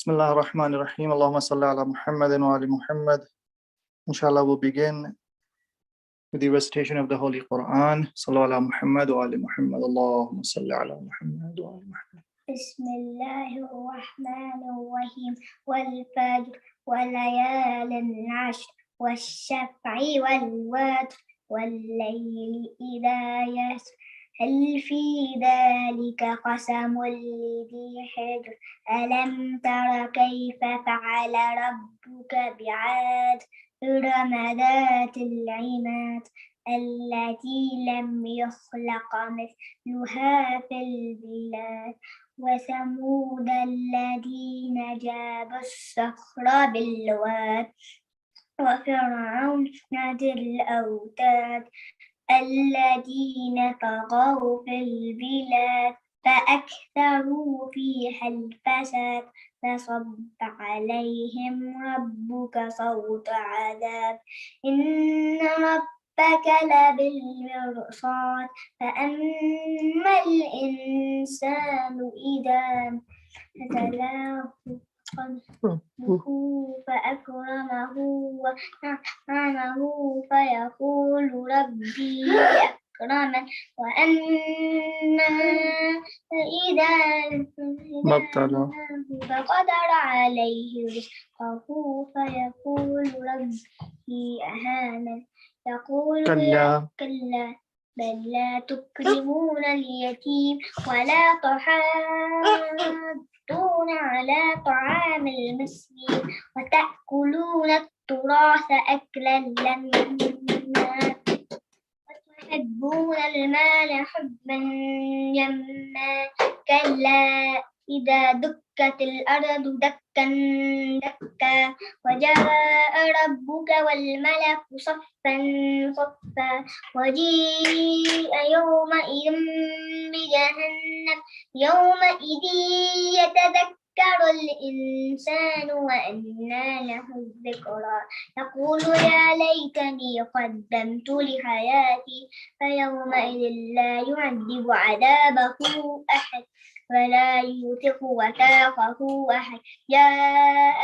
Bismillah ar-Rahman ar-Rahim. Allahumma salli ala Muhammadin wa ali Muhammad. Inshallah, we'll begin with the recitation of the Holy Quran. Sallu ala Muhammad wa ali Muhammad. Allahumma salli ala Muhammad wa ali Muhammad. Bismillahir Rahmanir Rahim. Wal fajr wal layalin ashr wash-shaf'i wal watr wal layli idha yasr. هل في ذلك قسم لذي حجر ألم تر كيف فعل ربك بعاد إرم ذات العماد التي لم يخلق مثلها في البلاد وثمود الذين جابوا الصخر بالواد وفرعون ذي الأوتاد الذين طغوا في البلاد فأكثروا فيها الفساد فصب عليهم ربك صوت عذاب إن ربك لبالمرصاد فأما الإنسان إذا ابتلاه ربه فأكرمه ونعمه فيقول ربي أكرمن وأما إذا مبتلى فقدر عليه رزقه فيقول ربي أهانن يقول كلا بل لا تكرمون اليتيم ولا تحاضون على طعام المسكين وتأكلون التراث أكلا لما وتحبون المال حبا جما كلا إذا دكت الأرض دكا دكا وجاء ربك والملك صفا صفا وجيء يومئذ بجهنم يومئذ يتذكر الإنسان وأنى له الذكرى يقول يا ليتني قدمت لحياتي فيومئذ لا يعذب عذابه أحد ولا يوثق وثاقه أحد يا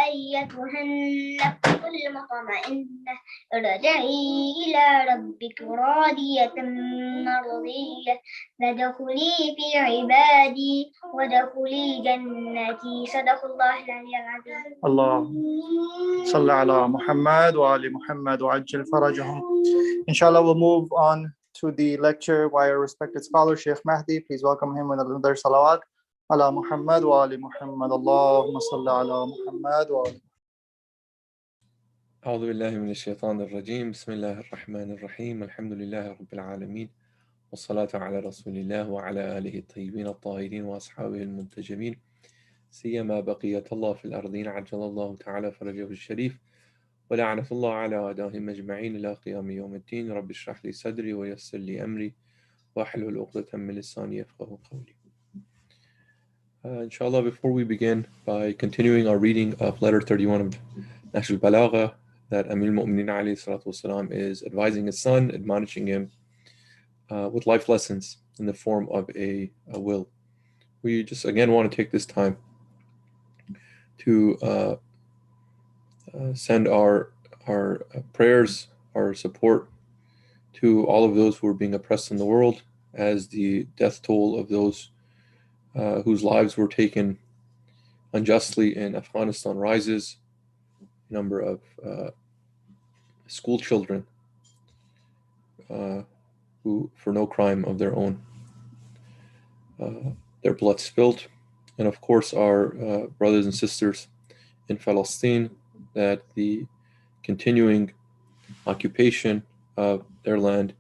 أيتها النفس المطمئنة ارجعي إلى ربك راضية مرضية فادخلي في عبادي وادخلي جنتي صدق الله العلي العظيم. اللهم صل على Muhammad wa ali Muhammad wa ajil farajahum. Inshallah, we'll move on to the lecture by our respected scholar, Sheikh Mahdi. Please welcome him with another salawat. Ala Muhammad wa ali Muhammad. Allahumma salli ala Muhammad wa ali. أعوذ بالله من الشيطان الرجيم بسم الله الرحمن الرحيم الحمد لله رب العالمين والصلاة على رسول الله وعلى آله الطيبين الطاهرين وأصحابه المنتجبين سيما بقية الله في الأرضين عجل الله تعالى فرجه الشريف ولعنة الله على أعدائهم أجمعين إلى قيام يوم الدين رب اشرح لي صدري ويسر لي أمري واحلل عقدة من لساني يفقهوا قولي. Inshallah, before we begin by continuing our reading of letter 31 of Nahj al-Balagha, that Amir al-Mu'mineen alayhi salatu wasalam is advising his son, admonishing him with life lessons in the form of a will. We just again want to take this time to send our prayers, our support to all of those who are being oppressed in the world as the death toll of those whose lives were taken unjustly in Afghanistan rises. Number of school children who, for no crime of their own, their blood spilled, and of course our brothers and sisters in Palestine, that the continuing occupation of their land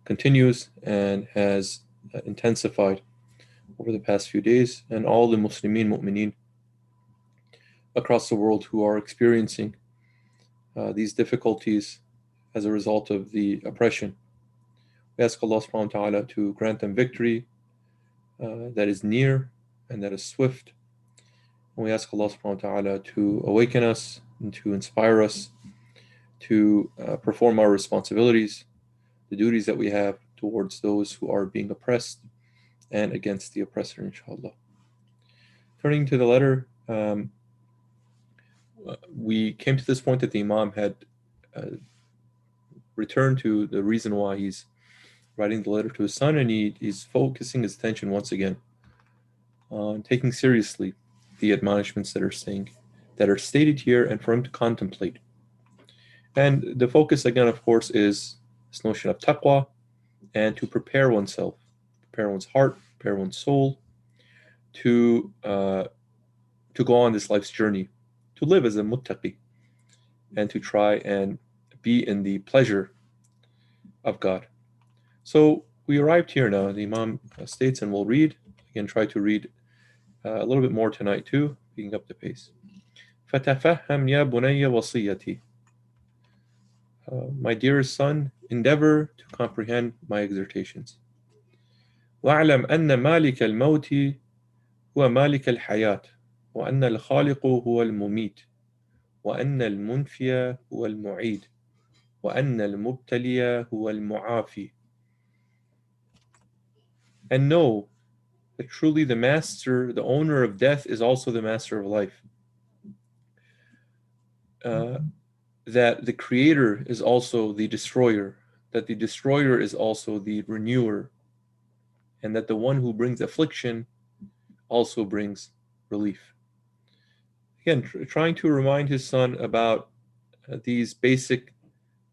continues and has intensified over the past few days, and all the Muslimin, Mu'mineen across the world who are experiencing these difficulties as a result of the oppression. We ask Allah subhanahu wa ta'ala to grant them victory that is near and that is swift. And we ask Allah subhanahu wa ta'ala to awaken us and to inspire us to perform our responsibilities, the duties that we have towards those who are being oppressed and against the oppressor, inshallah. Turning to the letter, we came to this point that the Imam had returned to the reason why he's writing the letter to his son, and he's focusing his attention once again on taking seriously the admonishments that are stated here, and for him to contemplate. And the focus again, of course, is this notion of taqwa, and to prepare oneself, prepare one's heart, prepare one's soul to go on this life's journey, to live as a muttaqi, and to try and be in the pleasure of God. So we arrived here now. The Imam states, and we'll read again. Try to read a little bit more tonight too, picking up the pace. فَتَفَهَّمْ يَا بُنَيَّ وَصِيَّتِي. My dearest son, endeavor to comprehend my exhortations. وَاعْلَمْ أَنَّ مَالِكَ الْمَوْتِ هُوَ مَالِكَ الْحَيَاةِ وَأَنَّ الْخَالِقُ هُوَ الْمُمِيتُ وَأَنَّ الْمُنْفِيَ هُوَ الْمُعِيدُ وَأَنَّ الْمُبْتَلِيَ هُوَ الْمُعَافِي. And know that truly the master, the owner of death, is also the master of life. That the creator is also the destroyer, that the destroyer is also the renewer, and that the one who brings affliction also brings relief. Again, trying to remind his son about these basic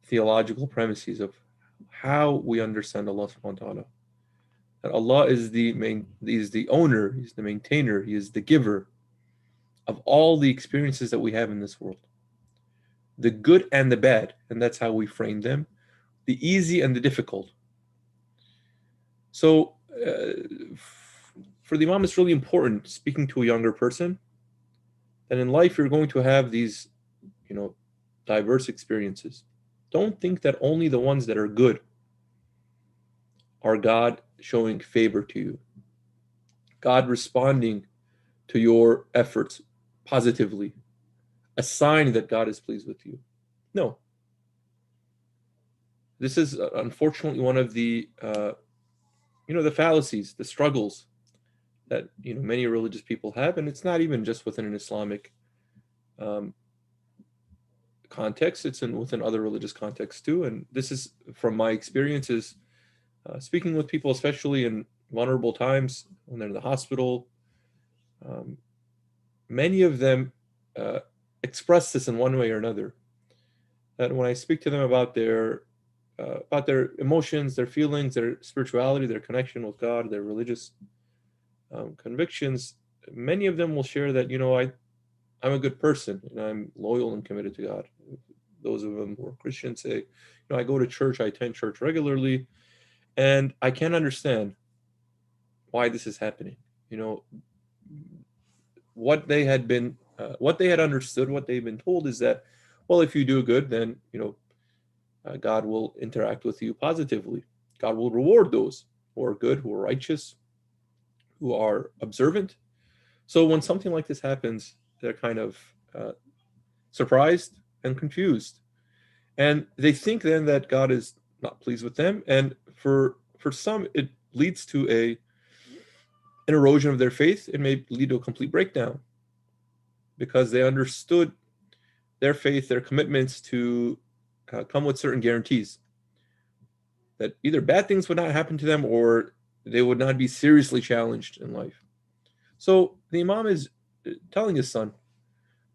theological premises of how we understand Allah subhanahu wa ta'ala. That Allah is the owner, He's the maintainer, He is the giver of all the experiences that we have in this world. The good and the bad, and that's how we frame them. The easy and the difficult. So for the Imam, it's really important, speaking to a younger person, that in life you're going to have these, diverse experiences. Don't think that only the ones that are good are God showing favor to you, God responding to your efforts positively, a sign that God is pleased with you. No. This is unfortunately one of the the fallacies, the struggles that many religious people have, and it's not even just within an Islamic context; it's within other religious contexts too. And this is from my experiences speaking with people, especially in vulnerable times when they're in the hospital. Many of them express this in one way or another. That when I speak to them about their emotions, their feelings, their spirituality, their connection with God, their religious convictions, many of them will share that, I'm a good person and I'm loyal and committed to God. Those of them who are Christians say, I go to church, I attend church regularly, and I can't understand why this is happening. What they had understood, what they've been told is that, well, if you do good, then, God will interact with you positively. God will reward those who are good, who are righteous, who are observant. So when something like this happens, they're kind of surprised and confused. And they think then that God is not pleased with them. And for some, it leads to an erosion of their faith. It may lead to a complete breakdown because they understood their faith, their commitments to come with certain guarantees that either bad things would not happen to them or they would not be seriously challenged in life. So the Imam is telling his son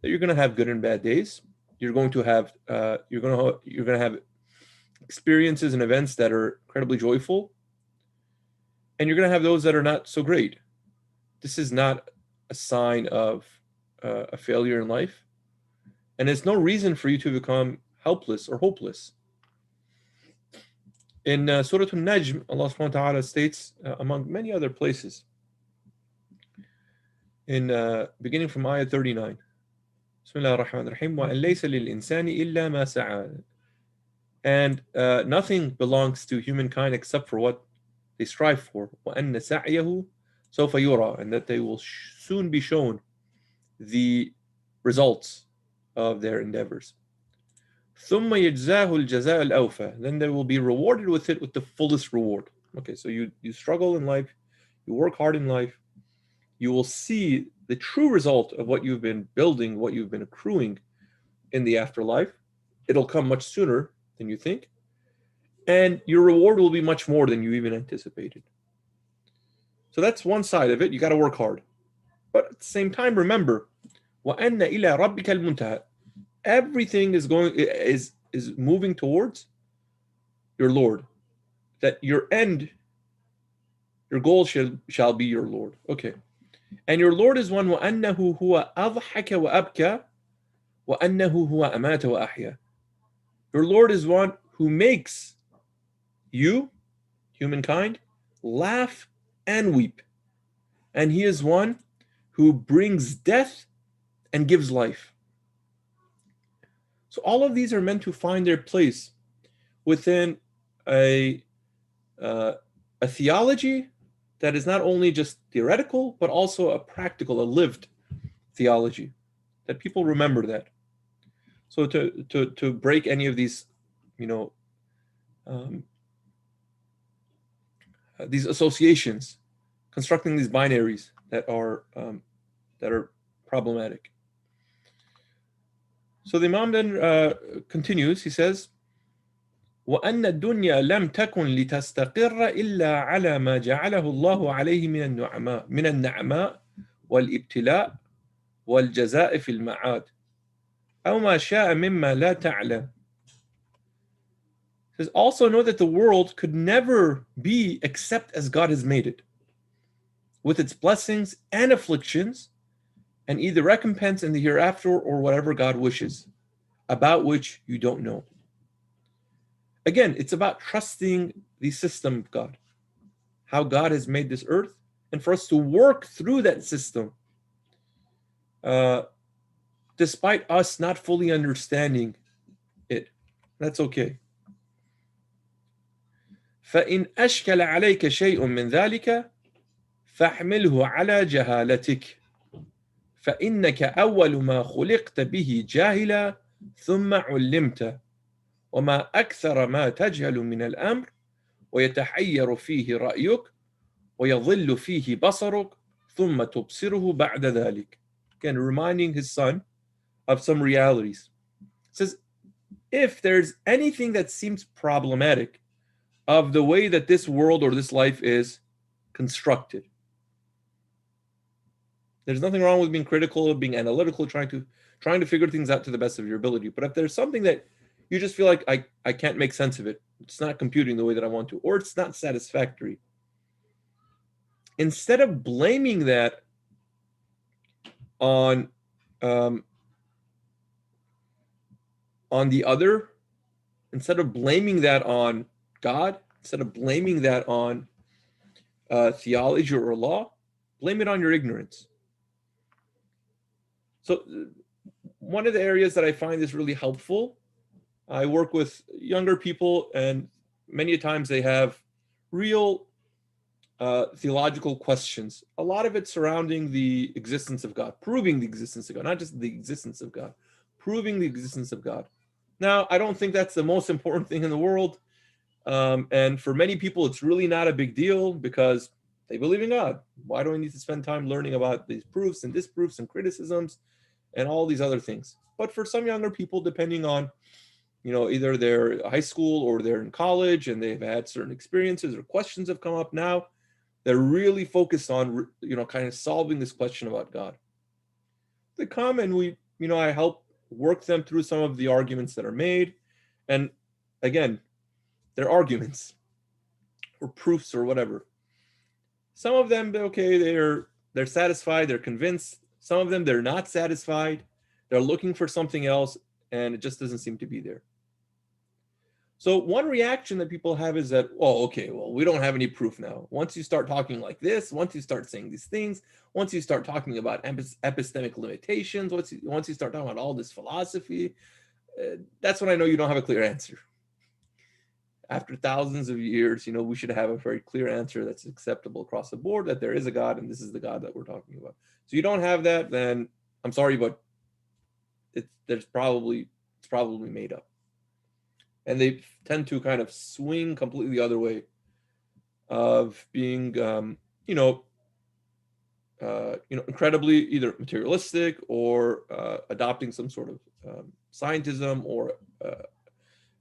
that you're going to have good and bad days. You're going to have experiences and events that are incredibly joyful, and you're going to have those that are not so great. This is not a sign of a failure in life, and there's no reason for you to become helpless or hopeless. In Surah An-Najm, Allah subhanahu wa ta'ala states, among many other places, in beginning from ayah 39, Bismillah ar-Rahman ar-Rahim, وَأَنْ لَيْسَ لِلْإِنسَانِ إِلَّا مَا سَعَى. And nothing belongs to humankind except for what they strive for. وَأَنَّ سَعْيَهُ سَوْفَ يُرَى. And that they will soon be shown the results of their endeavors. ثُمَّ يَجْزَاهُ الْجَزَاءَ الْأَوْفَى. Then they will be rewarded with it with the fullest reward. Okay, so you struggle in life, you work hard in life, you will see the true result of what you've been building, what you've been accruing in the afterlife. It'll come much sooner than you think. And your reward will be much more than you even anticipated. So that's one side of it. You got to work hard. But at the same time, remember, وَأَنَّ إِلَىٰ رَبِّكَ الْمُنْتَهَى. Everything is moving towards your Lord. That your end, your goal shall be your Lord. Okay. And your Lord is one, وَأَنَّهُ هُوَ أَضْحَكَ وَأَبْكَى وَأَنَّهُ هُوَ أَمَاتَ وَأَحْيَا. Your Lord is one who makes you, humankind, laugh and weep. And he is one who brings death and gives life. So all of these are meant to find their place within a theology that is not only just theoretical, but also a practical, a lived theology, that people remember that. So to break any of these, these associations, constructing these binaries that are problematic. So the Imam then continues. He says, وأن الدنيا لم تكن لتستقر إلا على ما جعله الله عليه من النعماء والابتلاء والجزاء في المعاد أو ما شاء مما لا تعلم. He says, also know that the world could never be except as God has made it, with its blessings and afflictions, and either recompense in the hereafter or whatever God wishes, about which you don't know. Again, it's about trusting the system of God, how God has made this earth, and for us to work through that system, despite us not fully understanding it. That's okay. فإن أشكل عليك شيء من ذلك فاحمله على جهالتك فإنك أول ما خلقت به جاهلا ثم علمت وما أكثر ما تجهل من الأمر ويتحير فيه رأيك ويضل فيه بصرك ثم تبصره بعد ذلك. Again, reminding his son of some realities. It says, if there's anything that seems problematic of the way that this world or this life is constructed, there's nothing wrong with being critical, being analytical, trying to figure things out to the best of your ability. But if there's something that you just feel like I can't make sense of it, it's not computing the way that I want to, or it's not satisfactory, instead of blaming that on the other, instead of blaming that on God, instead of blaming that on theology or law, blame it on your ignorance. So one of the areas that I find is really helpful, I work with younger people, and many times they have real theological questions. A lot of it surrounding the existence of God, proving the existence of God, not just the existence of God, proving the existence of God. Now, I don't think that's the most important thing in the world. And for many people, it's really not a big deal because they believe in God. Why do I need to spend time learning about these proofs and disproofs and criticisms and all these other things? But for some younger people, depending on, either they're high school or they're in college and they've had certain experiences or questions have come up now, they're really focused on, kind of solving this question about God. They come and I help work them through some of the arguments that are made. And again, they're arguments or proofs or whatever. Some of them, okay, they're satisfied, they're convinced. Some of them, they're not satisfied. They're looking for something else, and it just doesn't seem to be there. So one reaction that people have is that, we don't have any proof now. Once you start talking like this, once you start saying these things, once you start talking about epistemic limitations, once you start talking about all this philosophy, that's when I know you don't have a clear answer. After thousands of years, we should have a very clear answer that's acceptable across the board, that there is a God and this is the God that we're talking about. So you don't have that, then I'm sorry, but it's probably made up. And they tend to kind of swing completely the other way of being, incredibly either materialistic or adopting some sort of scientism, or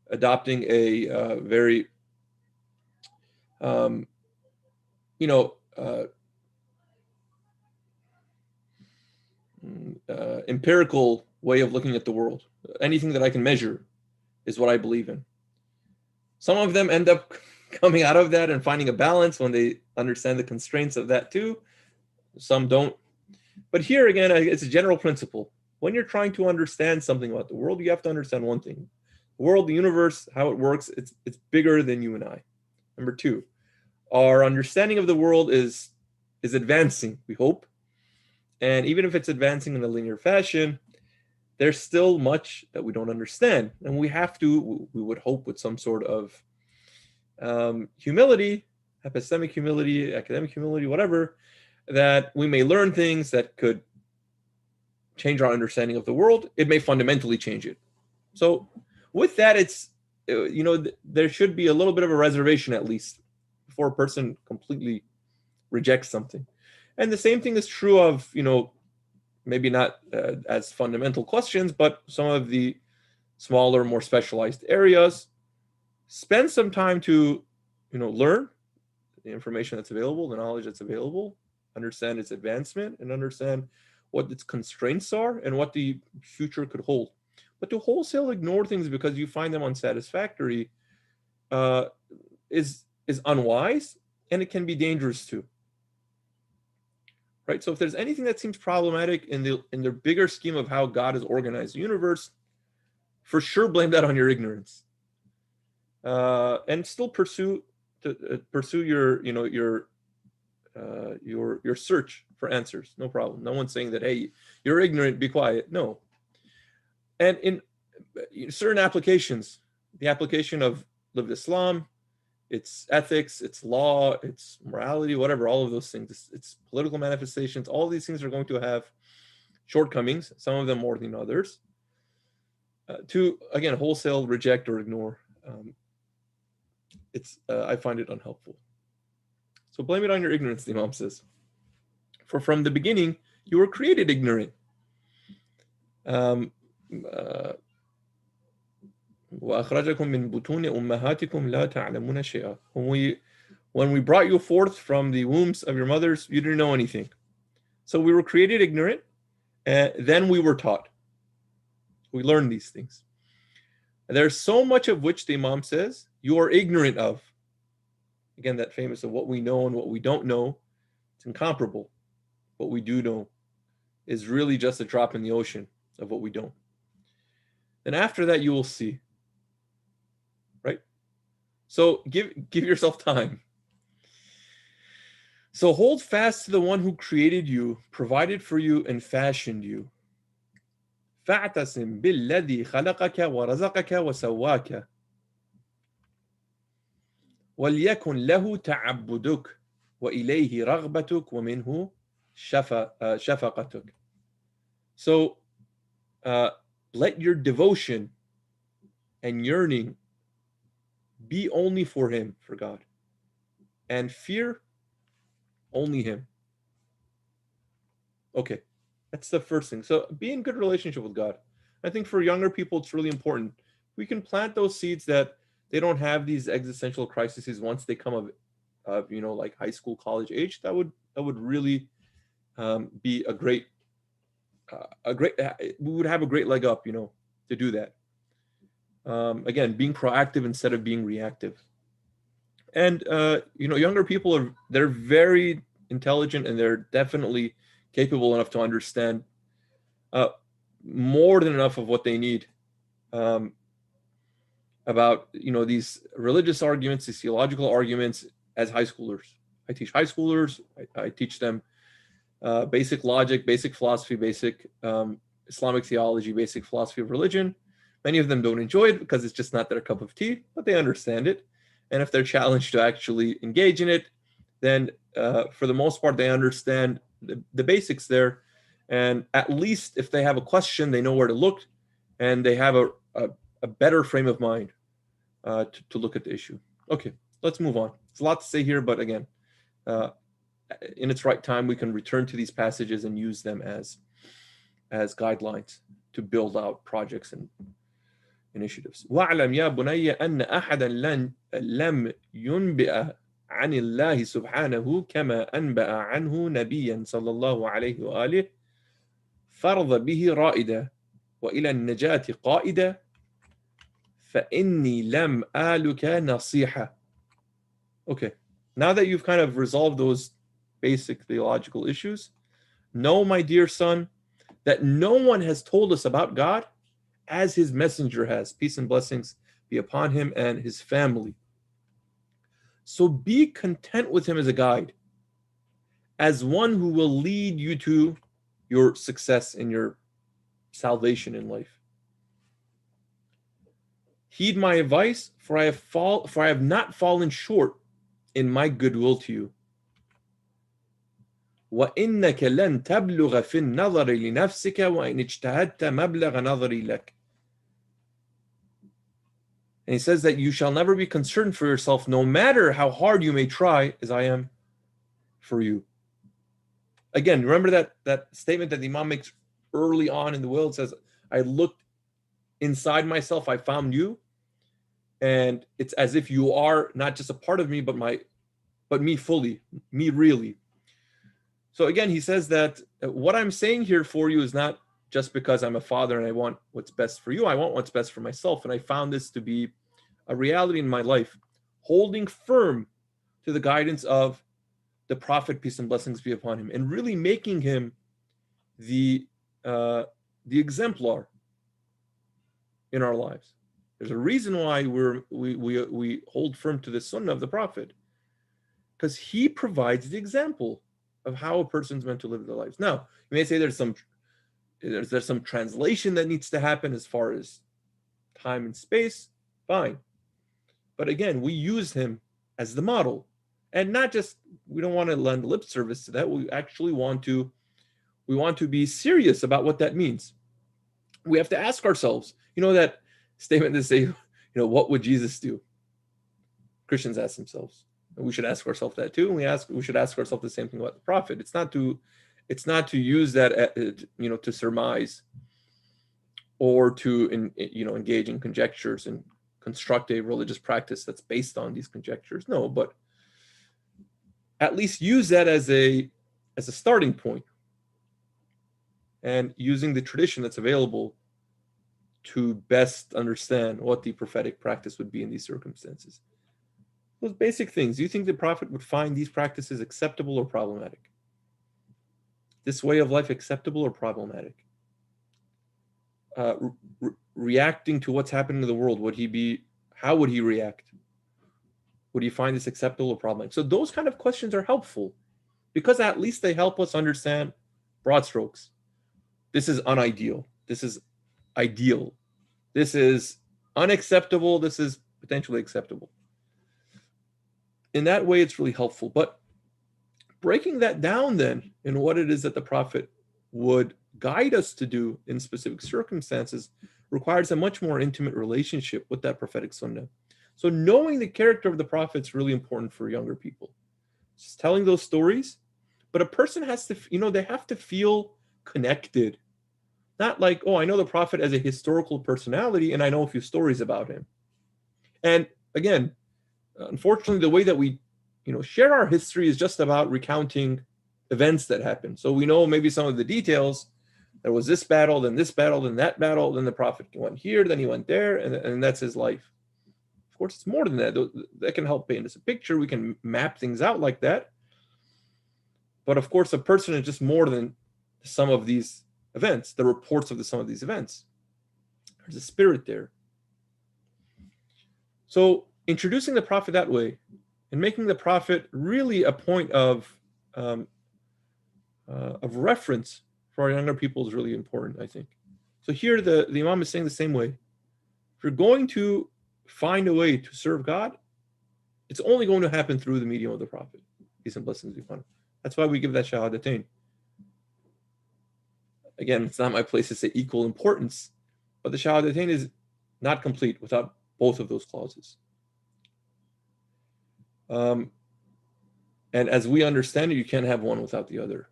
adopting a very empirical way of looking at the world. Anything that I can measure is what I believe in. Some of them end up coming out of that and finding a balance when they understand the constraints of that too. Some don't. But here again, it's a general principle. When you're trying to understand something about the world, you have to understand one thing. The world, the universe, how it works, it's bigger than you and I. Number two, our understanding of the world is advancing, we hope. And even if it's advancing in a linear fashion, there's still much that we don't understand. And we would hope with some sort of humility, epistemic humility, academic humility, whatever, that we may learn things that could change our understanding of the world. It may fundamentally change it. So with that, it's, there should be a little bit of a reservation at least before a person completely rejects something. And the same thing is true of, maybe not as fundamental questions, but some of the smaller, more specialized areas. Spend some time to, learn the information that's available, the knowledge that's available, understand its advancement, and understand what its constraints are and what the future could hold. But to wholesale ignore things because you find them unsatisfactory is unwise, and it can be dangerous too. Right? So if there's anything that seems problematic in the bigger scheme of how God has organized the universe, for sure blame that on your ignorance, and still pursue your search for answers. No problem. No one's saying that, hey, you're ignorant, be quiet. No. And in certain applications, the application of lived Islam, its ethics, its law, its morality, whatever, all of those things, its political manifestations, all these things are going to have shortcomings, some of them more than others. To, again, wholesale reject or ignore, I find it unhelpful. So blame it on your ignorance, the Imam says. For from the beginning, you were created ignorant. وَأَخْرَجَكُم مِّن بُطُونِ أُمَّهَاتِكُمْ لَا تَعْلَمُونَ شَيْئًا. When we brought you forth from the wombs of your mothers, you didn't know anything. So we were created ignorant, and then we were taught. We learned these things. And there's so much of which the Imam says you are ignorant of. Again, that famous of what we know and what we don't know, it's incomparable. What we do know is really just a drop in the ocean of what we don't. Then after that, you will see. Right? So give yourself time. So hold fast to the one who created you, provided for you, and fashioned you. فَاعْتَصِمْ بِالَّذِي خَلَقَكَ وَرَزَقَكَ وَسَوَّاكَ وَلْيَكُنْ لَهُ تَعَبُّدُكَ وَإِلَيْهِ رَغْبَتُكَ وَمِنْهُ شَفَقَتُكَ. So let your devotion and yearning be only for him, for God, and fear only him. Okay, that's the first thing. So be in good relationship with God. I think for younger people, it's really important. We can plant those seeds that they don't have these existential crises once they come of like high school, college age. That would really be a great. We would have a great leg up, to do that. Again, being proactive instead of being reactive. And younger people they're very intelligent, and they're definitely capable enough to understand more than enough of what they need about these religious arguments, these theological arguments as high schoolers. I teach high schoolers. I teach them basic logic, basic philosophy, basic Islamic theology, basic philosophy of religion. Many of them don't enjoy it because it's just not their cup of tea, but they understand it. And if they're challenged to actually engage in it, then for the most part, they understand the basics there. And at least if they have a question, they know where to look, and they have a better frame of mind to look at the issue. Okay, let's move on. There's a lot to say here, but again, in its right time, we can return to these passages and use them as guidelines to build out projects and initiatives. وَاعْلَمْ يَا بُنَيَّ أَنَّ أَحَدًا لَمْ يُنْبِئَ عن الله سبحانه كما أنبأ عنه نبيا صلى الله عليه وآله فرض به رائدا وإلى النجاة قائدا فإني لم آلك نصيحة. Okay, now that you've kind of resolved those basic theological issues, know, my dear son, that no one has told us about God as his messenger has. Peace and blessings be upon him and his family. So be content with him as a guide, as one who will lead you to your success and your salvation in life. Heed my advice, for I have not fallen short in my goodwill to you. وَإِنَّكَ لَن تَبْلُغَ فِي النَّظَرِ لِنَفْسِكَ وَإِنِ اجْتَهَدتَ مَبْلَغَ نَظَرِي لَكَ. And he says that you shall never be concerned for yourself, no matter how hard you may try, as I am for you. Again, remember that statement that the Imam makes early on in the will. It says, I looked inside myself, I found you. And it's as if you are not just a part of me, but me fully, me really. So again, he says that what I'm saying here for you is not just because I'm a father and I want what's best for you. I want what's best for myself. And I found this to be a reality in my life, holding firm to the guidance of the Prophet, peace and blessings be upon him, and really making him the exemplar in our lives. There's a reason why we hold firm to the Sunnah of the Prophet, because he provides the example of how a person's meant to live their lives. Now, you may say there's some translation that needs to happen as far as time and space. Fine. But again, we use him as the model. And not just, we don't want to lend lip service to that. We actually want to be serious about what that means. We have to ask ourselves, that statement to say, what would Jesus do? Christians ask themselves. And we should ask ourselves that too. And we should ask ourselves the same thing about the Prophet. It's not to use that, to surmise or to, engage in conjectures and construct a religious practice that's based on these conjectures. No, but at least use that as a starting point, and using the tradition that's available to best understand what the prophetic practice would be in these circumstances. Those basic things. Do you think the Prophet would find these practices acceptable or problematic? This way of life acceptable or problematic? Reacting to what's happening in the world, how would he react? Would he find this acceptable or problematic? So those kind of questions are helpful, because at least they help us understand broad strokes. This is unideal. This is ideal. This is unacceptable. This is potentially acceptable. In that way, it's really helpful. But breaking that down then in what it is that the Prophet would guide us to do in specific circumstances requires a much more intimate relationship with that prophetic sunnah. So knowing the character of the Prophet is really important for younger people. Just telling those stories, but a person has to, they have to feel connected. Not like, I know the Prophet as a historical personality and I know a few stories about him. And again, unfortunately, the way that we, share our history is just about recounting events that happened. So we know maybe some of the details. There was this battle, then that battle, then the Prophet went here, then he went there, and that's his life. Of course, it's more than that. That can help paint us a picture. We can map things out like that. But of course, a person is just more than some of these events, the reports of some of these events. There's a spirit there. So introducing the Prophet that way and making the Prophet really a point of reference for our younger people is really important, I think. So here the Imam is saying the same way. If you're going to find a way to serve God, it's only going to happen through the medium of the Prophet. Peace and blessings be upon him. That's why we give that Shahadatain. Again, it's not my place to say equal importance, but the Shahadatain is not complete without both of those clauses. And as we understand it, you can't have one without the other.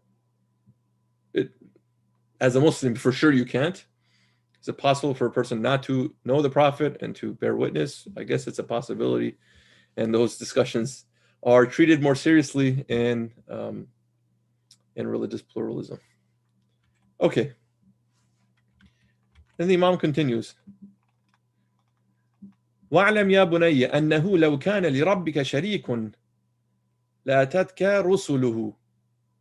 As a Muslim, for sure you can't. Is it possible for a person not to know the Prophet and to bear witness? I guess it's a possibility. And those discussions are treated more seriously in religious pluralism. Okay. Then the Imam continues. وَاعْلَمْ يَا بُنَيَّ أَنَّهُ لَوْ كَانَ لِرَبِّكَ شَرِيكٌ لَأَتَتْكَ رُسُلُهُ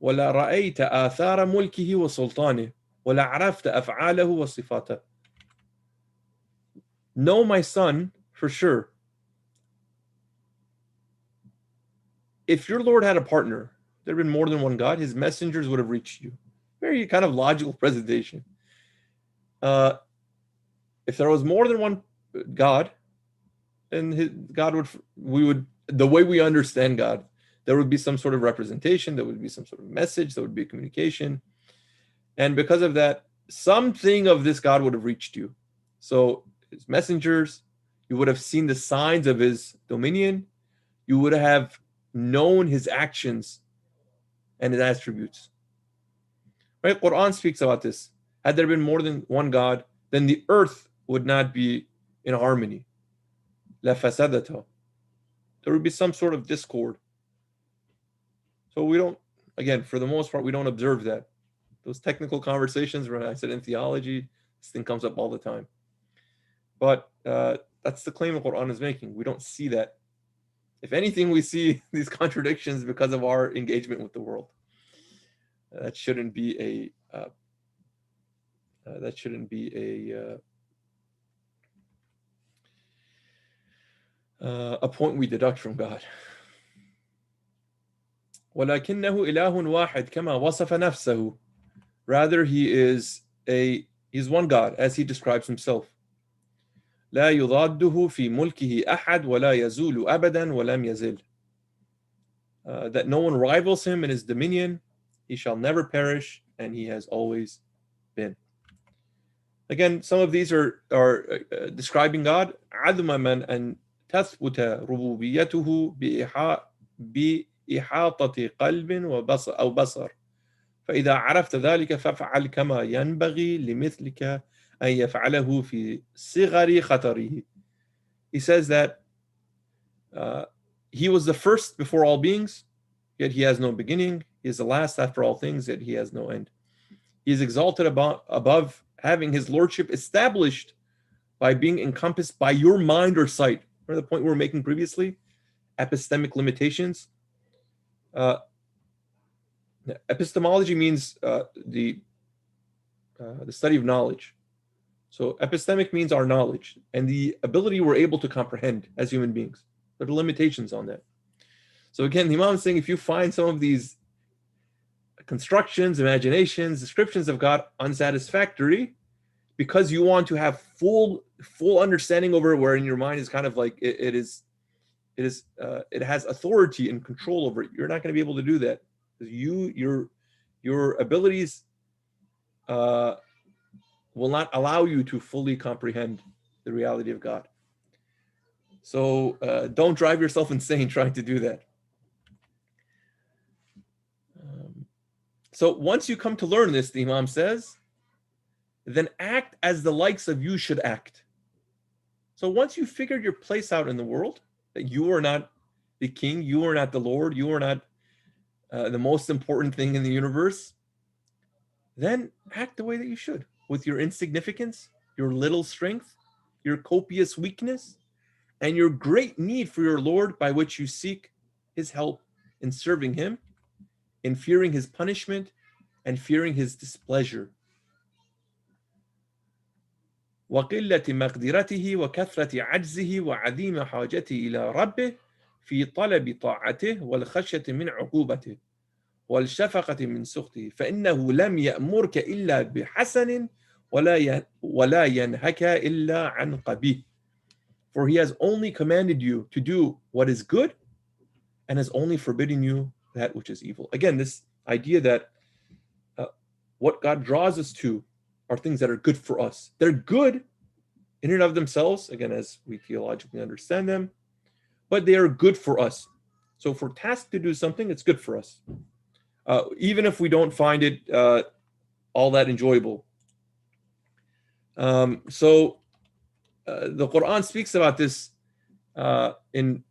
وَلَا رَأَيْتَ آثَارَ مُلْكِهِ وَسُلْطَانِهِ وَلَا عَرَفْتَ أَفْعَالَهُ وَصِفَاتَهُ. Know, my son, for sure, if your Lord had a partner, there had been more than one God, his messengers would have reached you. Very kind of logical presentation. If there was more than one God, then the way we understand God, there would be some sort of representation, there would be some sort of message, there would be a communication. And because of that, something of this God would have reached you. So his messengers, you would have seen the signs of his dominion, you would have known his actions and his attributes. Right? Quran speaks about this. Had there been more than one God, then the earth would not be in harmony. La fasadata. There would be some sort of discord. So we don't, again, for the most part, we don't observe that. Those technical conversations, where I said in theology, this thing comes up all the time. But that's the claim the Quran is making. We don't see that. If anything, we see these contradictions because of our engagement with the world. That shouldn't be a point we deduct from God. وَلَكِنَّهُ إِلَهٌ وَاحِدٌ كَمَا وَصَفَ نَفْسَهُ. Rather, he's one God, as he describes himself. لا يضاده في ملكه أحد ولا يزول أبدا ولم يزل. That no one rivals him in his dominion, he shall never perish, and he has always been. Again, some of these are describing God. عَدْمَ مَنْ أَنْ تَثْبُتَ رُبُوبِيَّتُهُ بإحاطة قلب وبصر أو بصر. فإذا عرفت ذلك فافعل كما ينبغي لمثلك أن يفعله في صغر خطره. He says that he was the first before all beings, yet he has no beginning. He is the last after all things, yet he has no end. He is exalted above having his lordship established by being encompassed by your mind or sight. Remember the point we were making previously? Epistemic limitations. Epistemology means the study of knowledge. So epistemic means our knowledge and the ability we're able to comprehend as human beings. There are limitations on that. So again, the Imam is saying if you find some of these constructions, imaginations, descriptions of God unsatisfactory, because you want to have full understanding over it, where in your mind is kind of like it has authority and control over it, you're not going to be able to do that. Your abilities will not allow you to fully comprehend the reality of God. So don't drive yourself insane trying to do that. So once you come to learn this, the Imam says, then act as the likes of you should act. So once you figured your place out in the world, that you are not the king, you are not the Lord, you are not the most important thing in the universe, then act the way that you should, with your insignificance, your little strength, your copious weakness, and your great need for your Lord, by which you seek his help in serving him, in fearing his punishment, and fearing his displeasure. وقلة مقدرته وكثرة عجزه وعديم حاجته إلى ربه في طلب طاعته والخشية من عقوبته والشفقة من سخطه فإنه لم يأمرك إلا بحسن ولا ينهك إلا عن قبيح. For he has only commanded you to do what is good and has only forbidden you that which is evil. Again, this idea that what God draws us to are things that are good for us. They're good in and of themselves, again, as we theologically understand them, but they are good for us. So if we're tasked to do something, it's good for us, even if we don't find it all that enjoyable. So the Quran speaks about this in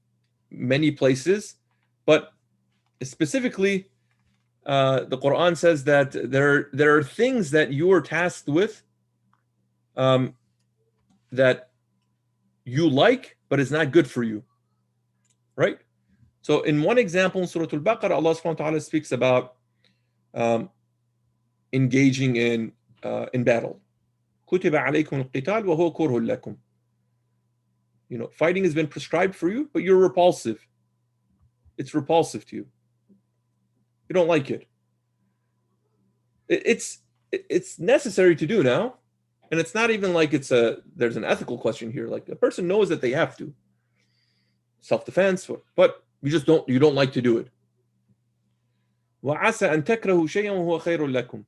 many places, but specifically, the Quran says that there are things that you are tasked with that you like, but it's not good for you, right? So in one example in Surah Al-Baqarah, Allah subhanahu wa ta'ala speaks about engaging in battle. كُتِبَ عَلَيْكُمُ الْقِتَالُ وَهُوَ كُرْهٌ لَكُمْ. You know, fighting has been prescribed for you, but you're repulsive. It's repulsive to you. You don't like it. It's necessary to do now, and it's not even like there's an ethical question here. Like a person knows that they have to, self-defense, but you don't like to do it. وَعَسَى أَن تَكْرَهُ شَيْئًا وَهُوَ خَيْرٌ لَكُمْ.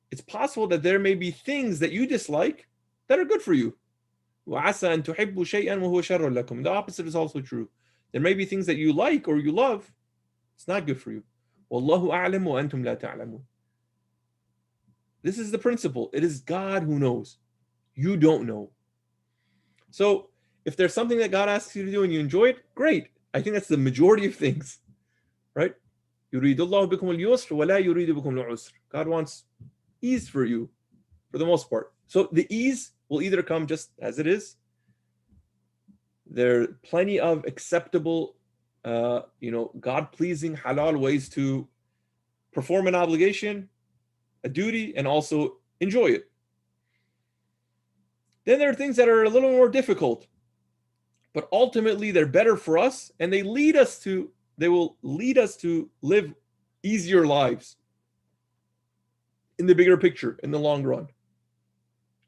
It's possible that there may be things that you dislike that are good for you. وَعَسَى أَن تُحِبُّ شَيْئًا وَهُوَ شَرٌ لَكُمْ. The opposite is also true. There may be things that you like or you love. It's not good for you. وَاللَّهُ أَعْلَمُ وَأَنْتُمْ لَا تَعْلَمُونَ. This is the principle. It is God who knows. You don't know. So if there's something that God asks you to do and you enjoy it, great. I think that's the majority of things, right? يُرِيدُ اللَّهُ بِكُمُ الْيُسْرَ وَلَا يُرِيدُ بِكُمُ الْعُسْرَ. God wants ease for you, for the most part. So the ease will either come just as it is. There are plenty of acceptable, God-pleasing, halal ways to perform an obligation, a duty, and also enjoy it. Then there are things that are a little more difficult, but ultimately they're better for us, and they will lead us to live easier lives in the bigger picture, in the long run.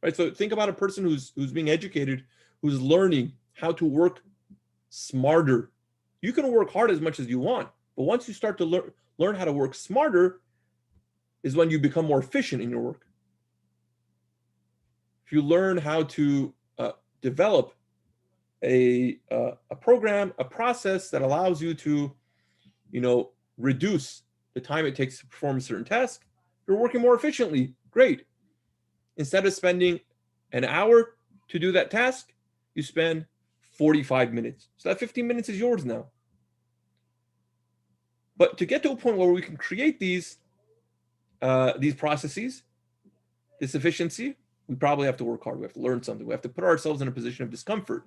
Right? So think about a person who's being educated, who's learning how to work smarter. You can work hard as much as you want, but once you start to learn how to work smarter is when you become more efficient in your work. If you learn how to develop a program, a process that allows you to, reduce the time it takes to perform a certain task, you're working more efficiently. Great. Instead of spending an hour to do that task, you spend 45 minutes. So that 15 minutes is yours now. But to get to a point where we can create these processes, this efficiency, we probably have to work hard. We have to learn something. We have to put ourselves in a position of discomfort.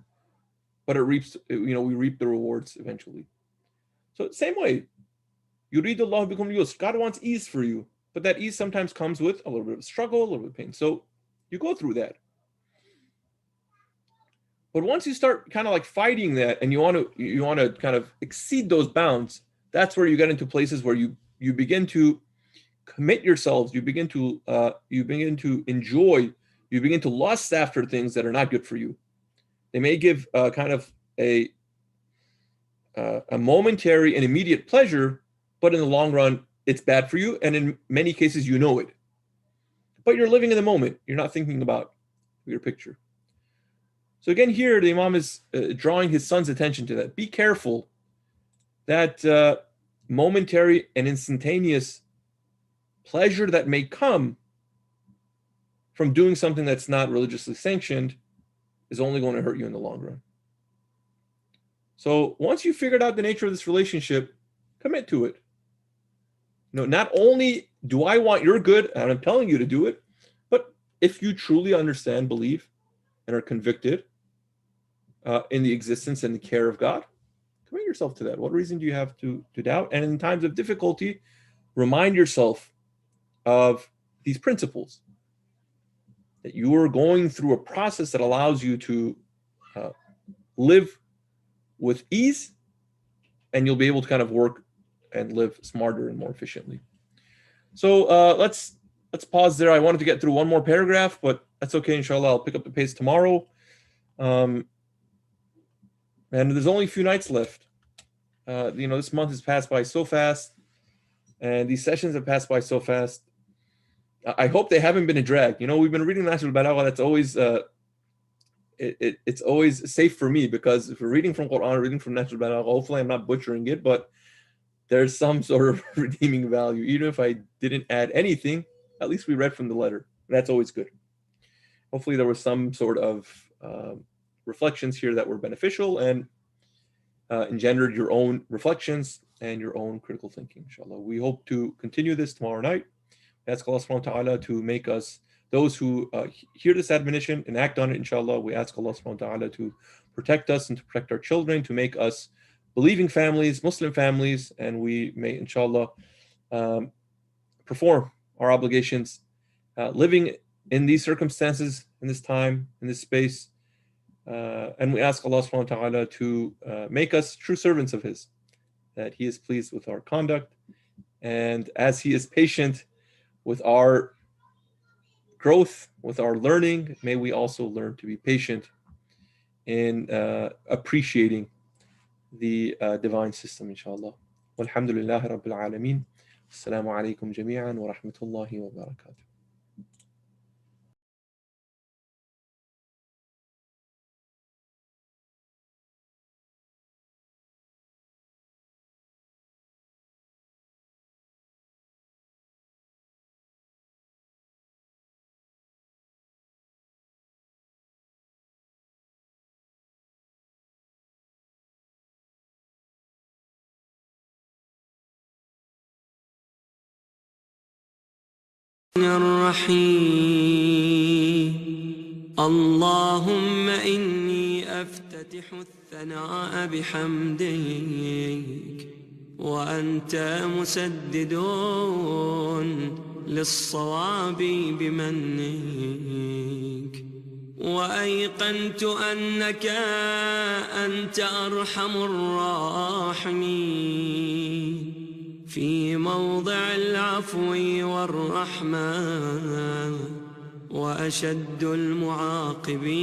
But we reap the rewards eventually. So same way, يُرِيدُ اللَّهُ بِكُمُ الْيُسْرَ. God wants ease for you. But that ease sometimes comes with a little bit of struggle, a little bit of pain. So you go through that. But once you start kind of like fighting that, and you want to kind of exceed those bounds, that's where you get into places where you begin to commit yourselves. You begin to enjoy. You begin to lust after things that are not good for you. They may give kind of a momentary and immediate pleasure, but in the long run, it's bad for you. And in many cases, you know it. But you're living in the moment. You're not thinking about your picture. So again, here, the Imam is drawing his son's attention to that. Be careful that momentary and instantaneous pleasure that may come from doing something that's not religiously sanctioned is only going to hurt you in the long run. So once you figured out the nature of this relationship, commit to it. Not only do I want your good, and I'm telling you to do it, but if you truly understand, believe, and are convicted in the existence and the care of God, commit yourself to that. What reason do you have to doubt? And in times of difficulty, remind yourself of these principles, that you are going through a process that allows you to live with ease, and you'll be able to kind of work and live smarter and more efficiently. So let's pause there. I wanted to get through one more paragraph, but that's okay. Inshallah, I'll pick up the pace tomorrow. And there's only a few nights left. This month has passed by so fast, and these sessions have passed by so fast. I hope they haven't been a drag. We've been reading Nahj al-Balagha. That's always it's always safe for me, because if we're reading from Quran, reading from Nahj al-Balagha, hopefully I'm not butchering it, but there's some sort of redeeming value. Even if I didn't add anything, at least we read from the letter. That's always good. Hopefully there was some sort of reflections here that were beneficial and engendered your own reflections and your own critical thinking, inshallah. We hope to continue this tomorrow night. We ask Allah subhanahu wa ta'ala to make us those who hear this admonition and act on it, inshallah. We ask Allah subhanahu wa ta'ala to protect us and to protect our children, to make us believing families, Muslim families, and we may, inshallah, perform our obligations, living in these circumstances, in this time, in this space. And we ask Allah subhanahu wa ta'ala to make us true servants of His, that He is pleased with our conduct. And as He is patient with our growth, with our learning, may we also learn to be patient in appreciating the divine system, inshallah. Walhamdulillahi Rabbil Alameen. Assalamu alaikum jami'an wa rahmatullahi wa barakatuh. الرحيم اللهم إني أفتتح الثناء بحمدك وأنت مسدد للصواب بمنك وأيقنت أنك أنت أرحم الراحمين في موضع العفو والرحمة وأشد المعاقبين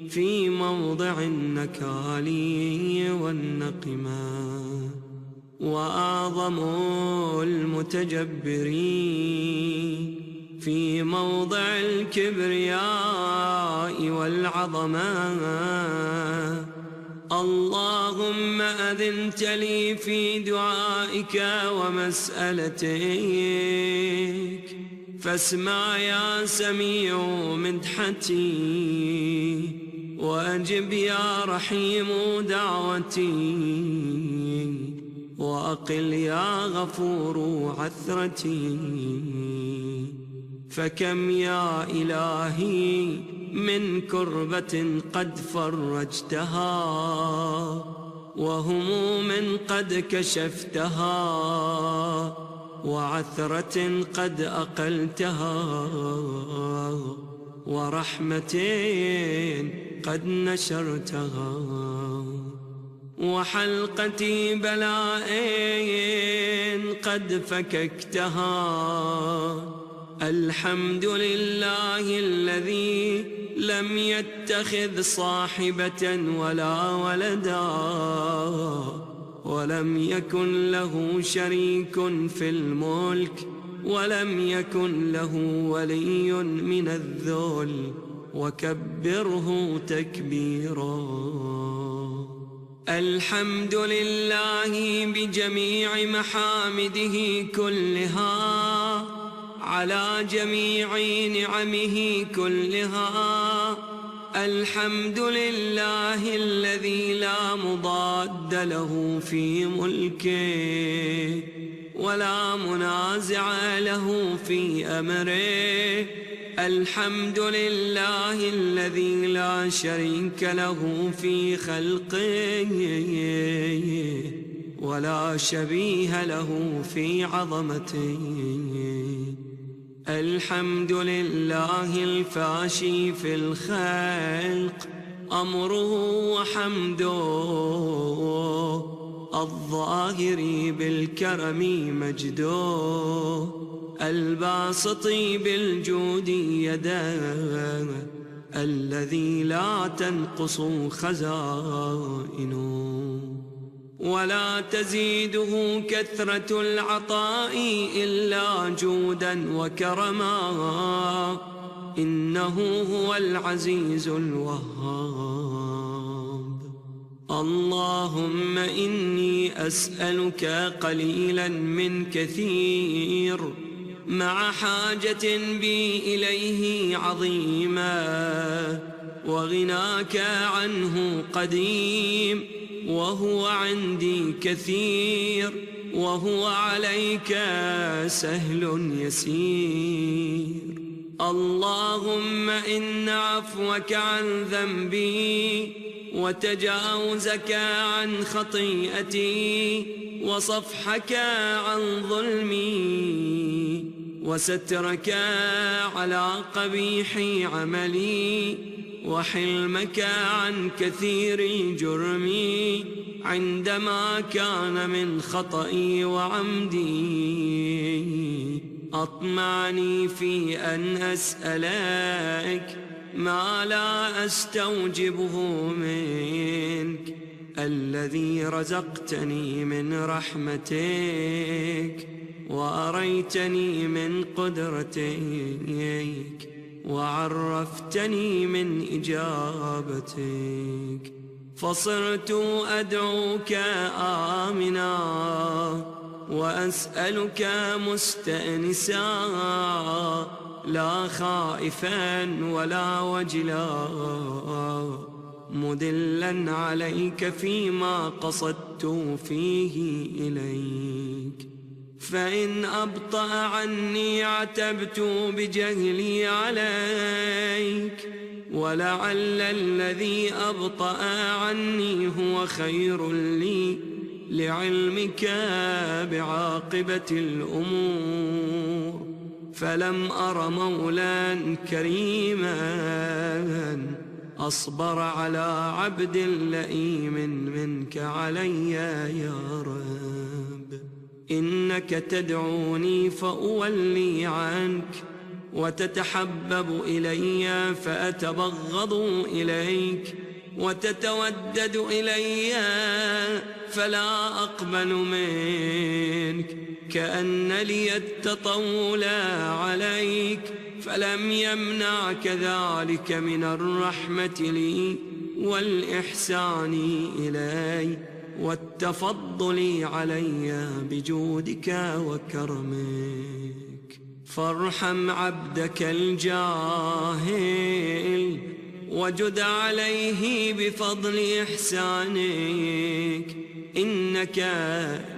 في موضع النكال والنقمة وأعظم المتجبرين في موضع الكبرياء والعظمة اللهم أذنت لي في دعائك ومسألتك فاسمع يا سميع مدحتي وأجب يا رحيم دعوتي وأقل يا غفور عثرتي فكم يا إلهي من كربة قد فرجتها وهموم قد كشفتها وعثرة قد أقلتها ورحمة قد نشرتها وحلقة بلاء قد فككتها الحمد لله الذي لم يتخذ صاحبة ولا ولدا ولم يكن له شريك في الملك ولم يكن له ولي من الذل وكبره تكبيرا الحمد لله بجميع محامده كلها على جميع نعمه كلها الحمد لله الذي لا مضاد له في ملكه ولا منازع له في أمره الحمد لله الذي لا شريك له في خلقه ولا شبيه له في عظمته الحمد لله الفاشي في الخلق أمره وحمده الظاهر بالكرم مجده الباسط بالجود يده الذي لا تنقص خزائنه ولا تزيده كثرة العطاء إلا جودا وكرما إنه هو العزيز الوهاب. اللهم إني أسألك قليلا من كثير مع حاجة بي إليه عظيمة، وغناك عنه قديم، وهو عندي كثير، وهو عليك سهل يسير. اللهم إن عفوك عن ذنبي، وتجاوزك عن خطيئتي، وصفحك عن ظلمي، وسترك على قبيح عملي، وحلمك عن كثير جرمي عندما كان من خطئي وعمدي. أطمعني في أن أسألك ما لا أستوجبه منك، الذي رزقتني من رحمتك، وأريتني من قدرتك، وعرفتني من إجابتك، فصرت أدعوك آمنا، وأسألك مستأنسا، لا خائفا ولا وجلا، مدلا عليك فيما قصدت فيه إليك. فإن أبطأ عني عتبت بجهلي عليك، ولعل الذي أبطأ عني هو خير لي لعلمك بعاقبة الأمور. فلم أر مولا كريما أصبر على عبد لئيم منك علي يا رب. إنك تدعوني فأولي عنك، وتتحبب إلي فأتبغض إليك، وتتودد إلي فلا أقبل منك، كأن لي التطول عليك، فلم يمنعك ذلك من الرحمة لي والإحسان إلي والتفضل علي بجودك وكرمك. فارحم عبدك الجاهل، وجد عليه بفضل إحسانك، إنك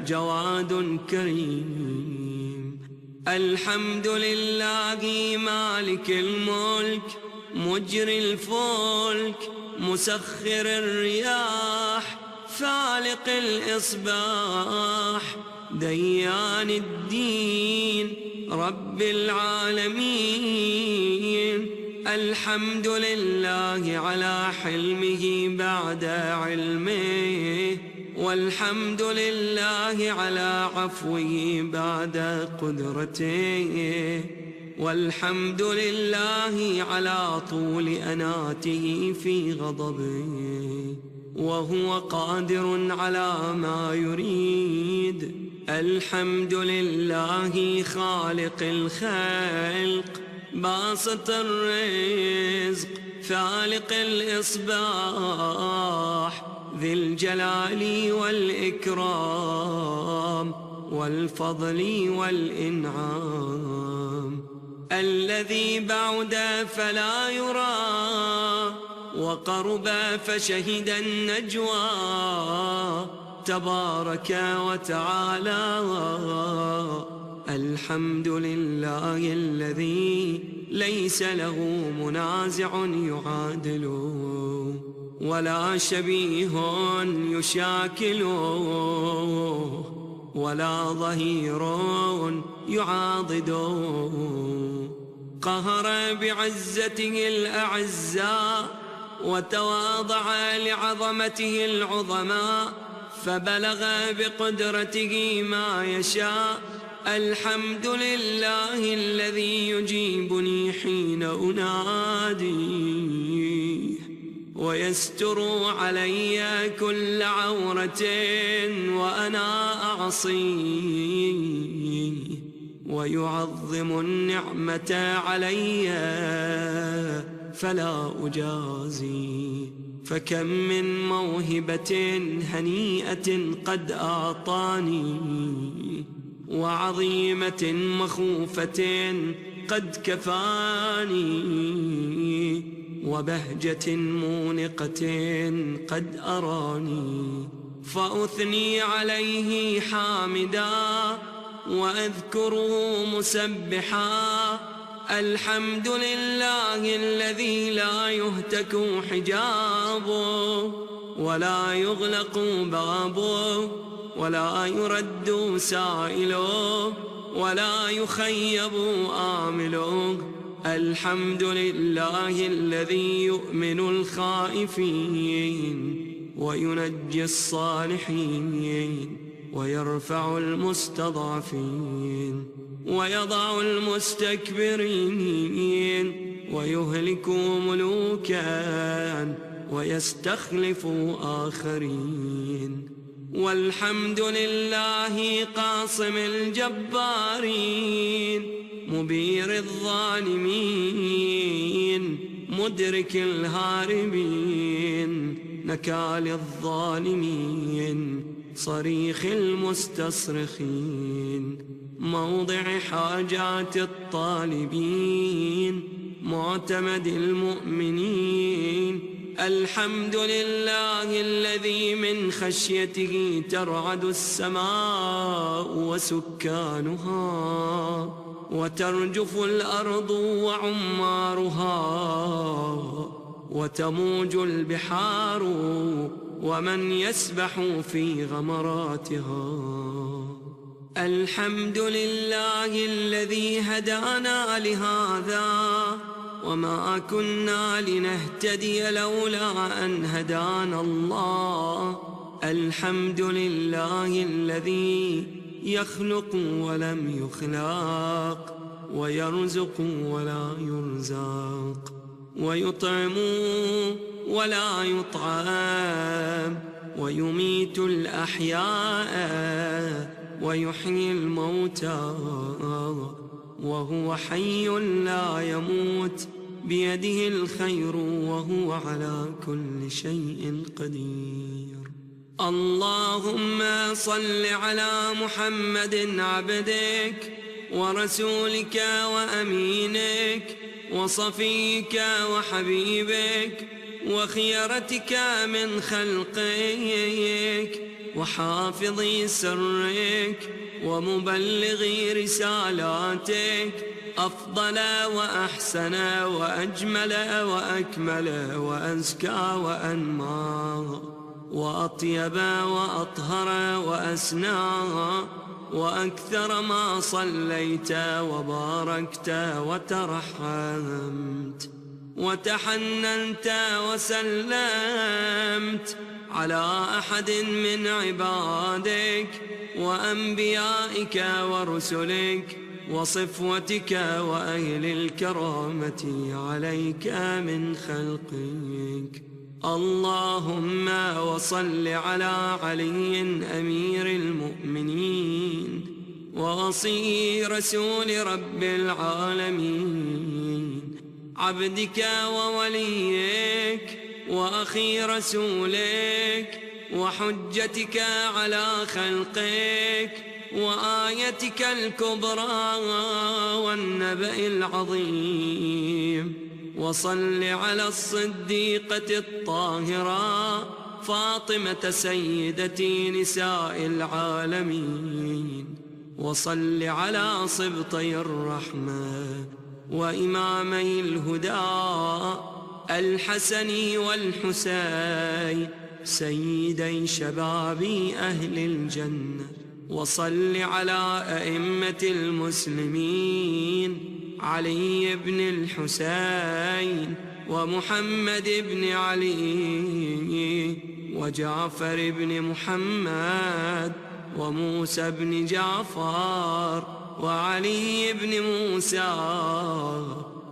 جواد كريم. الحمد لله مالك الملك، مجري الفلك، مسخر الرياح، فالق الإصباح، ديان الدين، رب العالمين. الحمد لله على حلمه بعد علمه، والحمد لله على عفوه بعد قدرته، والحمد لله على طول أناته في غضبه، وهو قادر على ما يريد. الحمد لله خالق الخلق، باسط الرزق، فالق الإصباح، ذي الجلال والإكرام والفضل والإنعام، الذي بعد فلا يرى، وقرب فشهد النجوى، تبارك وتعالى. الحمد لله الذي ليس له منازع يعادله، ولا شبيه يشاكله، ولا ظهير يعاضده. قهر بعزته الأعزاء، وتواضع لعظمته العظماء، فبلغ بقدرته ما يشاء. الحمد لله الذي يجيبني حين أناديه، ويستر علي كل عورة وأنا أعصيه، ويعظم النعمة علي فلا أجازي. فكم من موهبة هنيئة قد أعطاني، وعظيمة مخوفة قد كفاني، وبهجة مونقة قد أراني. فأثني عليه حامدا وأذكره مسبحا. الحمد لله الذي لا يهتك حجابه ولا يغلق بابه ولا يرد سائله ولا يخيب آمله. الحمد لله الذي يؤمن الخائفين وينجي الصالحين ويرفع المستضعفين ويضع المستكبرين ويهلك ملوكا ويستخلف آخرين. والحمد لله قاصم الجبارين مبير الظالمين مدرك الهاربين نكال الظالمين صريخ المستصرخين موضع حاجات الطالبين معتمد المؤمنين. الحمد لله الذي من خشيته ترعد السماء وسكانها وترجف الأرض وعمارها وتموج البحار ومن يسبح في غمراتها. الحمد لله الذي هدانا لهذا وما كنا لنهتدي لولا أن هدانا الله. الحمد لله الذي يخلق ولم يخلق ويرزق ولا يرزق ويطعم ولا يطعم ويميت الأحياء ويحيي الموتى وهو حي لا يموت بيده الخير وهو على كل شيء قدير. اللهم صل على محمد عبدك ورسولك وأمينك وصفيك وحبيبك وخيرتك من خلقك وحافظ سرك ومبلغ رسالاتك أفضل وأحسن وأجمل وأكمل وأزكى وأنمى وأطيب وأطهر وأسنى وأكثر ما صليت وباركت وترحمت وتحننت وسلمت على أحد من عبادك وأنبيائك ورسلك وصفوتك وأهل الكرامة عليك من خلقك. اللهم وصل على علي أمير المؤمنين ووصي رسول رب العالمين عبدك ووليك وأخي رسولك وحجتك على خلقك وآيتك الكبرى والنبأ العظيم. وصل على الصديقة الطاهرة فاطمة سيدة نساء العالمين. وصل على صبطي الرحمة وإمامي الهدى الحسن والحسين سيدي شباب أهل الجنة. وصل على أئمة المسلمين علي بن الحسين ومحمد بن علي وجعفر بن محمد وموسى بن جعفر وعلي بن موسى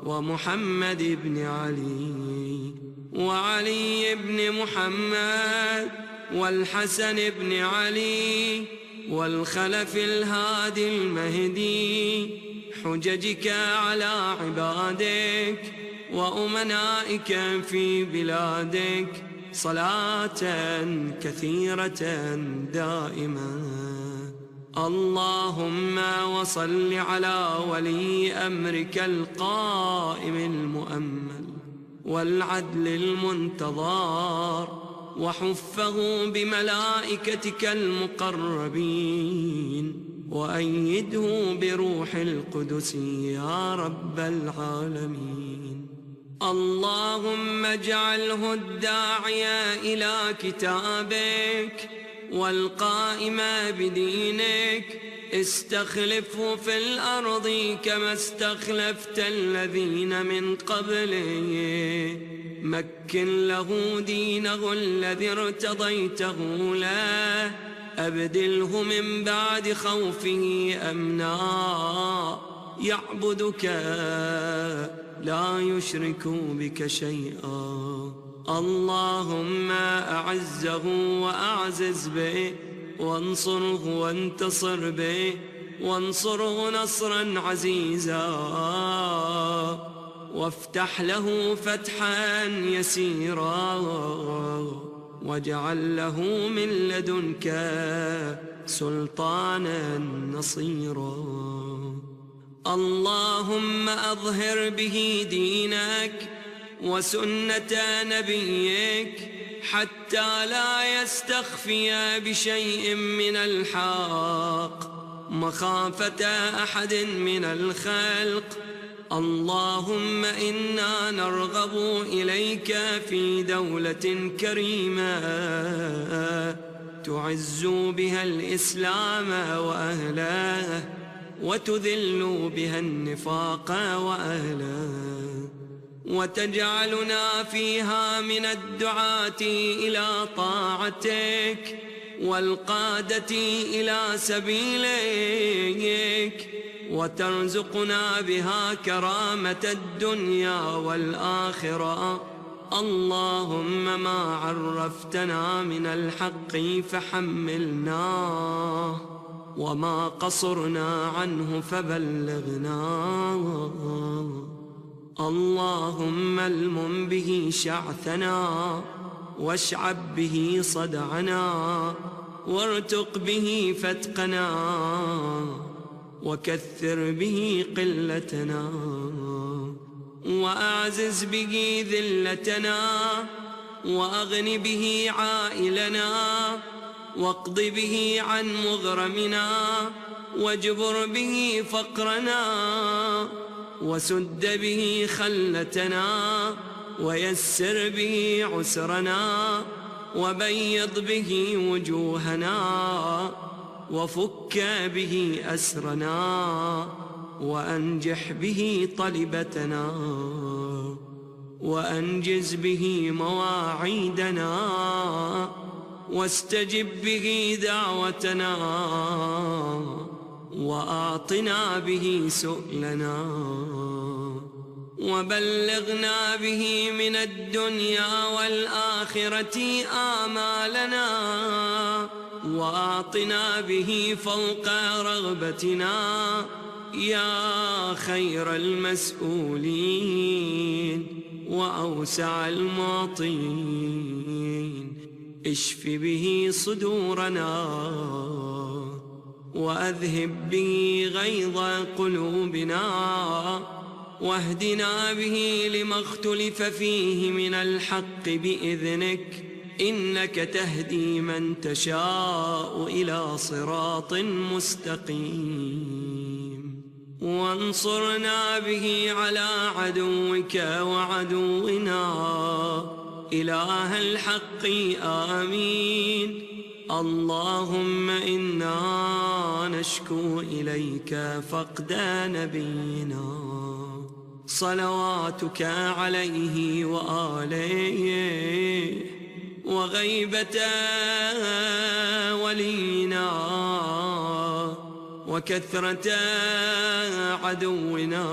ومحمد بن علي وعلي بن محمد والحسن بن علي والخلف الهادي المهدي حججك على عبادك وأمنائك في بلادك صلاة كثيرة دائمة. اللهم وصل على ولي أمرك القائم المؤمل والعدل المنتظر وحفه بملائكتك المقربين وأيده بروح القدس يا رب العالمين. اللهم اجعله الداعي إلى كتابك والقائم بدينك استخلفه في الأرض كما استخلفت الذين من قبله. مكن له دينه الذي ارتضيته له أبدله من بعد خوفه أمنا يعبدك لا يشرك بك شيئا. اللهم أعزه وأعزز به وانصره وانتصر به وانصره نصرا عزيزا وافتح له فتحا يسيرا واجعل له من لدنك سلطانا نصيرا. اللهم أظهر به دينك وسنة نبيك حتى لا يستخفي بشيء من الحق مخافة أحد من الخلق. اللهم إنا نرغب إليك في دولة كريمة تعز بها الإسلام وأهله وتذل بها النفاق وأهله وتجعلنا فيها من الدعاة إلى طاعتك والقادة إلى سبيلك وترزقنا بها كرامة الدنيا والآخرة. اللهم ما عرفتنا من الحق فحملناه وما قصرنا عنه فبلغناه. اللهم المم به شعثنا واشعب به صدعنا وارتق به فتقنا وكثر به قلتنا وأعزز به ذلتنا وأغن به عائلنا واقض به عن مغرمنا واجبر به فقرنا وسد به خلتنا ويسر به عسرنا وبيض به وجوهنا وفك به أسرنا وأنجح به طلبتنا وأنجز به مواعيدنا واستجب به دعوتنا وأعطنا به سؤلنا وبلغنا به من الدنيا والآخرة آمالنا وأعطنا به فوق رغبتنا يا خير المسؤولين وأوسع المعطين. اشف به صدورنا وأذهب به غيظ قلوبنا واهدنا به لما اختلف فيه من الحق بإذنك إنك تهدي من تشاء إلى صراط مستقيم. وانصرنا به على عدوك وعدونا إله الحق آمين. اللهم إنا نشكو إليك فقد نبينا صلواتك عليه وآله وغيبة ولينا وكثرة عدونا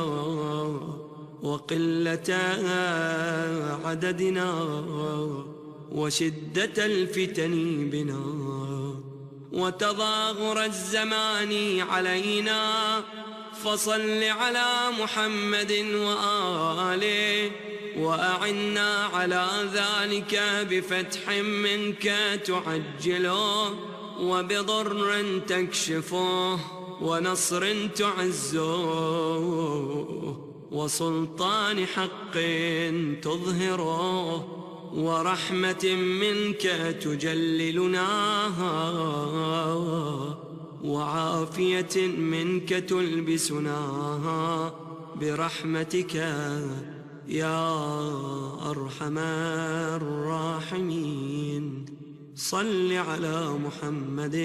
وقلة عددنا وشدة الفتن بنا وتظاهر الزمان علينا، فصل على محمد وآله، وأعنا على ذلك بفتح منك تعجله، وبضر تكشفه، ونصر تعزه، وسلطان حق تظهره، ورحمة منك تجللناها، وعافية منك تلبسناها، برحمتك يا أرحم الراحمين. صل على محمد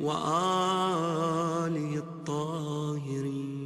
وآله الطاهرين.